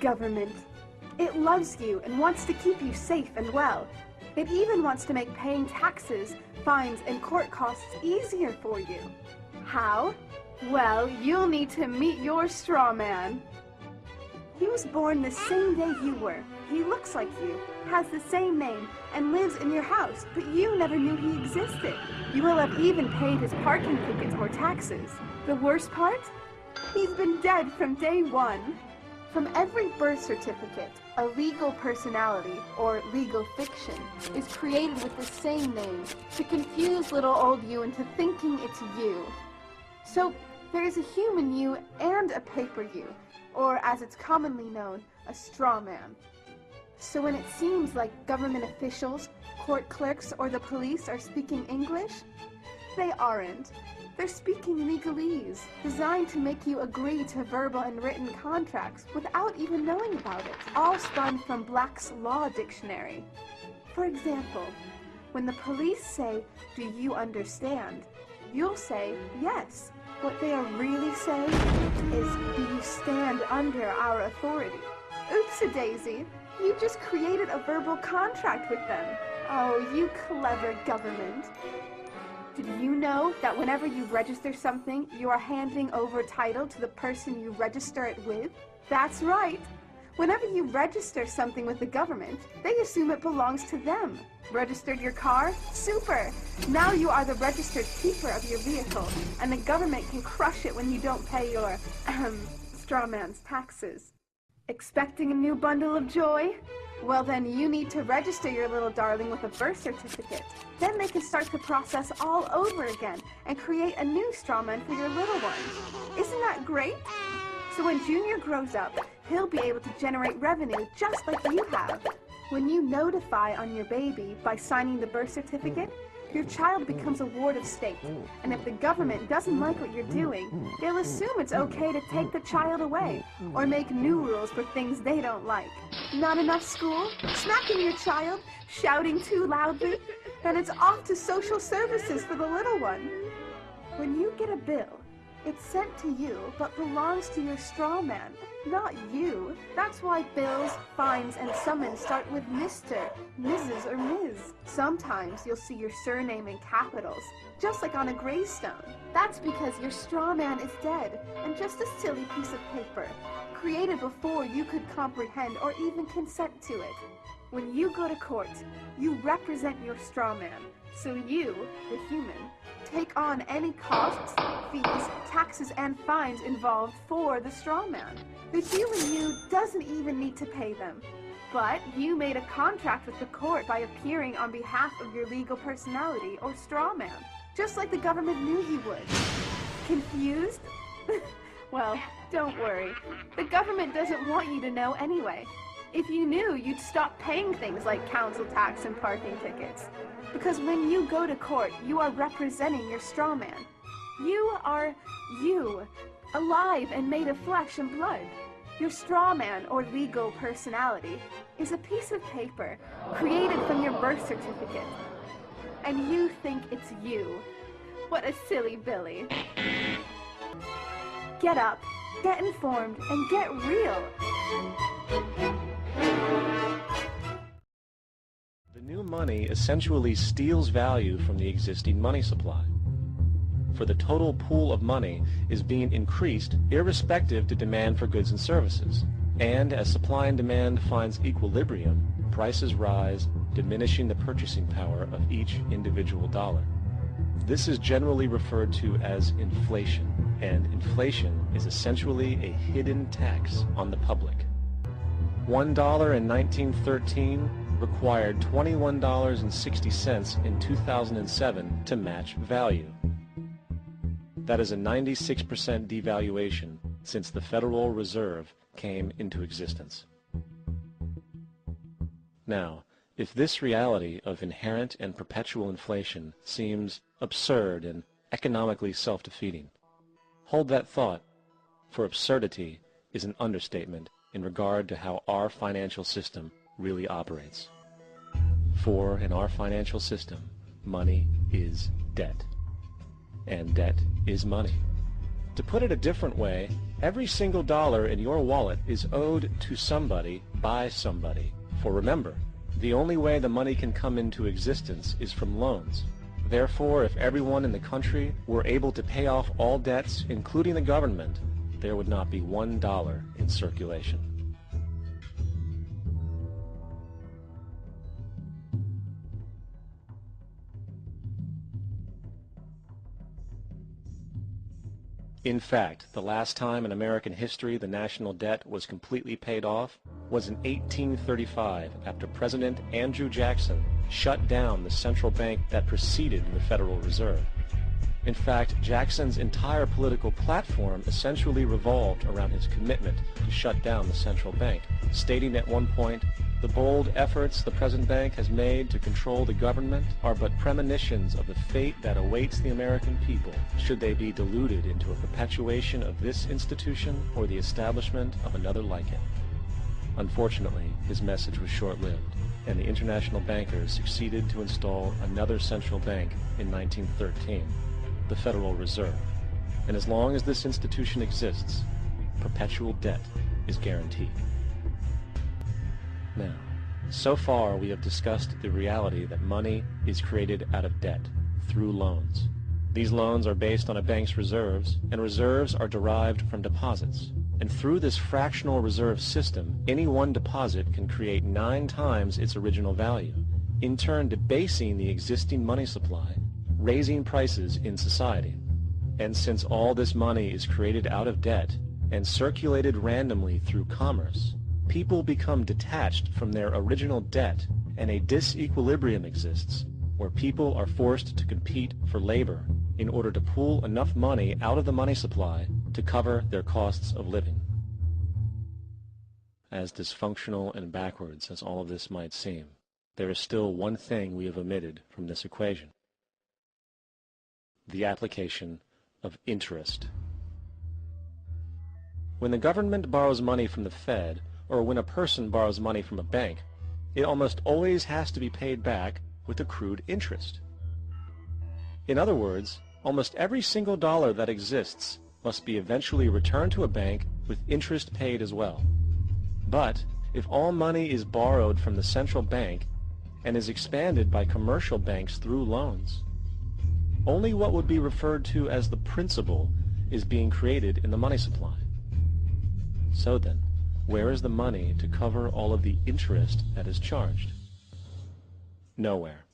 government. It loves you and wants to keep you safe and well. It even wants to make paying taxes, fines, and court costs easier for you. How? Well, you'll need to meet your straw man. He was born the same day you were. He looks like you, has the same name, and lives in your house, but you never knew he existed. You will have even paid his parking tickets or taxes. The worst part? He's been dead from day one. From every birth certificate, a legal personality, or legal fiction, is created with the same name to confuse little old you into thinking it's you. So, there is a human you and a paper you, or as it's commonly known, a straw man. So when it seems like government officials, court clerks, or the police are speaking English, they aren't. They're speaking legalese, designed to make you agree to verbal and written contracts without even knowing about it, all spun from Black's Law Dictionary. For example, when the police say, "Do you understand?" you'll say, "Yes." What they are really saying is, "Do you stand under our authority?" Oops-a-daisy, you just created a verbal contract with them. Oh, you clever government. Did you know that whenever you register something, you are handing over title to the person you register it with? That's right. Whenever you register something with the government, they assume it belongs to them. Registered your car? Super! Now you are the registered keeper of your vehicle, and the government can crush it when you don't pay your, straw man's taxes. Expecting a new bundle of joy? Well then, you need to register your little darling with a birth certificate. Then they can start the process all over again and create a new straw man for your little one. Isn't that great? So when Junior grows up, he'll be able to generate revenue just like you have. When you notify on your baby by signing the birth certificate, your child becomes a ward of state, and if the government doesn't like what you're doing, they'll assume it's okay to take the child away, or make new rules for things they don't like. Not enough school? Smacking your child? Shouting too loudly? Then it's off to social services for the little one. When you get a bill, it's sent to you, but belongs to your straw man, not you. That's why bills, fines, and summons start with Mr., Mrs., or Ms. Sometimes you'll see your surname in capitals, just like on a gravestone. That's because your straw man is dead, and just a silly piece of paper, created before you could comprehend or even consent to it. When you go to court, you represent your straw man, so you, the human, take on any costs, fees, taxes, and fines involved for the straw man. The human you doesn't even need to pay them. But you made a contract with the court by appearing on behalf of your legal personality or straw man, just like the government knew you would. Confused? Well, don't worry. The government doesn't want you to know anyway. If you knew, you'd stop paying things like council tax and parking tickets. Because when you go to court, you are representing your straw man. You are you, alive and made of flesh and blood. Your straw man, or legal personality, is a piece of paper created from your birth certificate. And you think it's you. What a silly Billy. Get up, get informed, and get real. The new money essentially steals value from the existing money supply. For the total pool of money is being increased irrespective to demand for goods and services. And as supply and demand finds equilibrium, prices rise, diminishing the purchasing power of each individual dollar. This is generally referred to as inflation, and inflation is essentially a hidden tax on the public. $1 in 1913 required $21.60 in 2007 to match value. That is a 96% devaluation since the Federal Reserve came into existence. Now, if this reality of inherent and perpetual inflation seems absurd and economically self-defeating, hold that thought, for absurdity is an understatement in regard to how our financial system really operates. For in our financial system, money is debt, and debt is money. To put it a different way, every single dollar in your wallet is owed to somebody by somebody. For remember, the only way the money can come into existence is from loans. Therefore, if everyone in the country were able to pay off all debts, including the government, there would not be $1 in circulation. In fact, the last time in American history the national debt was completely paid off was in 1835 after President Andrew Jackson shut down the central bank that preceded the Federal Reserve. In fact, Jackson's entire political platform essentially revolved around his commitment to shut down the central bank, stating at one point, "The bold efforts the present bank has made to control the government are but premonitions of the fate that awaits the American people should they be deluded into a perpetuation of this institution or the establishment of another like it." Unfortunately, his message was short-lived, and the international bankers succeeded to install another central bank in 1913, the Federal Reserve. And as long as this institution exists, perpetual debt is guaranteed. Now, so far we have discussed the reality that money is created out of debt, through loans. These loans are based on a bank's reserves, and reserves are derived from deposits. And through this fractional reserve system, any one deposit can create 9 times its original value, in turn debasing the existing money supply, raising prices in society. And since all this money is created out of debt and circulated randomly through commerce, people become detached from their original debt, and a disequilibrium exists where people are forced to compete for labor in order to pull enough money out of the money supply to cover their costs of living. As dysfunctional and backwards as all of this might seem, there is still one thing we have omitted from this equation: the application of interest. When the government borrows money from the Fed, or when a person borrows money from a bank, it almost always has to be paid back with accrued interest. In other words, almost every single dollar that exists must be eventually returned to a bank with interest paid as well. But if all money is borrowed from the central bank and is expanded by commercial banks through loans, only what would be referred to as the principal is being created in the money supply. So then, where is the money to cover all of the interest that is charged? Nowhere.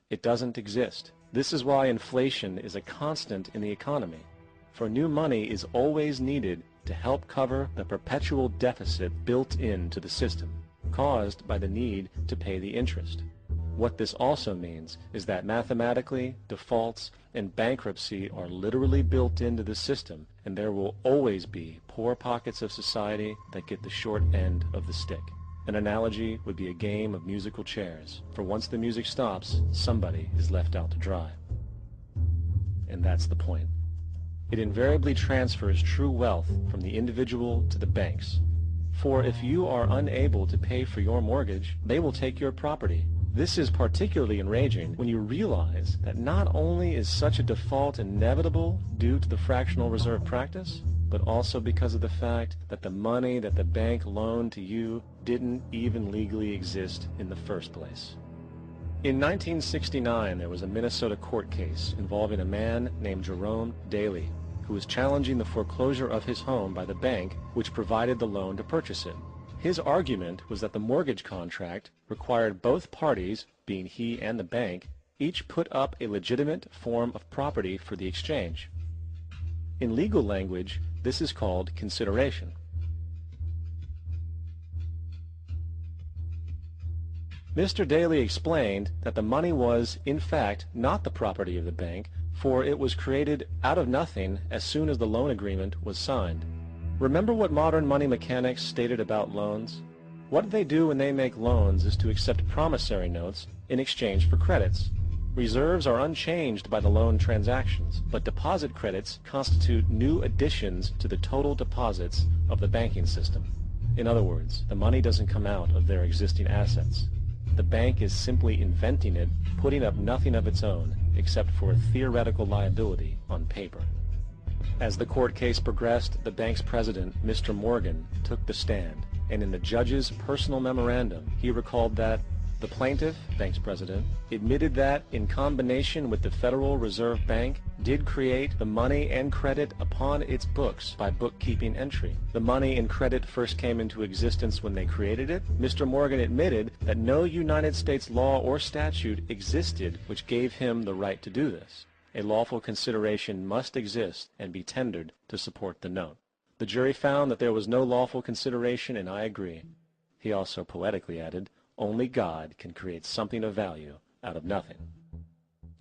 It doesn't exist. This is why inflation is a constant in the economy, for new money is always needed to help cover the perpetual deficit built into the system, caused by the need to pay the interest. What this also means is that mathematically, defaults and bankruptcy are literally built into the system, and there will always be poor pockets of society that get the short end of the stick. An analogy would be a game of musical chairs, for once the music stops, somebody is left out to dry. And that's the point. It invariably transfers true wealth from the individual to the banks. For if you are unable to pay for your mortgage, they will take your property. This is particularly enraging when you realize that not only is such a default inevitable due to the fractional reserve practice, but also because of the fact that the money that the bank loaned to you didn't even legally exist in the first place. In 1969, there was a Minnesota court case involving a man named Jerome Daley, who was challenging the foreclosure of his home by the bank which provided the loan to purchase it. His argument was that the mortgage contract required both parties, being he and the bank, each put up a legitimate form of property for the exchange. In legal language, this is called consideration. Mr. Daley explained that the money was, in fact, not the property of the bank, for it was created out of nothing as soon as the loan agreement was signed. Remember what modern money mechanics stated about loans? What they do when they make loans is to accept promissory notes in exchange for credits. Reserves are unchanged by the loan transactions, but deposit credits constitute new additions to the total deposits of the banking system. In other words, the money doesn't come out of their existing assets. The bank is simply inventing it, putting up nothing of its own, except for a theoretical liability on paper. As the court case progressed, the bank's president, Mr. Morgan, took the stand, and in the judge's personal memorandum, he recalled that the plaintiff, bank's president, admitted that, in combination with the Federal Reserve Bank, did create the money and credit upon its books by bookkeeping entry. The money and credit first came into existence when they created it. Mr. Morgan admitted that no United States law or statute existed which gave him the right to do this. A lawful consideration must exist and be tendered to support the note. The jury found that there was no lawful consideration, and I agree. He also poetically added, "Only God can create something of value out of nothing."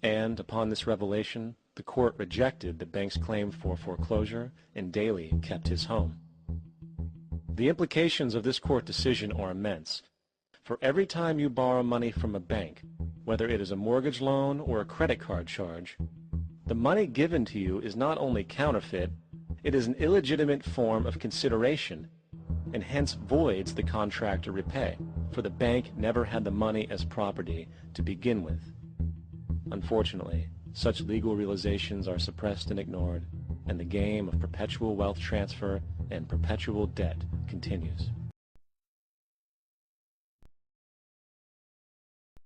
And upon this revelation, the court rejected the bank's claim for foreclosure, and Daly kept his home. The implications of this court decision are immense. For every time you borrow money from a bank, whether it is a mortgage loan or a credit card charge, the money given to you is not only counterfeit, it is an illegitimate form of consideration, and hence voids the contract to repay, for the bank never had the money as property to begin with. Unfortunately, such legal realizations are suppressed and ignored, and the game of perpetual wealth transfer and perpetual debt continues.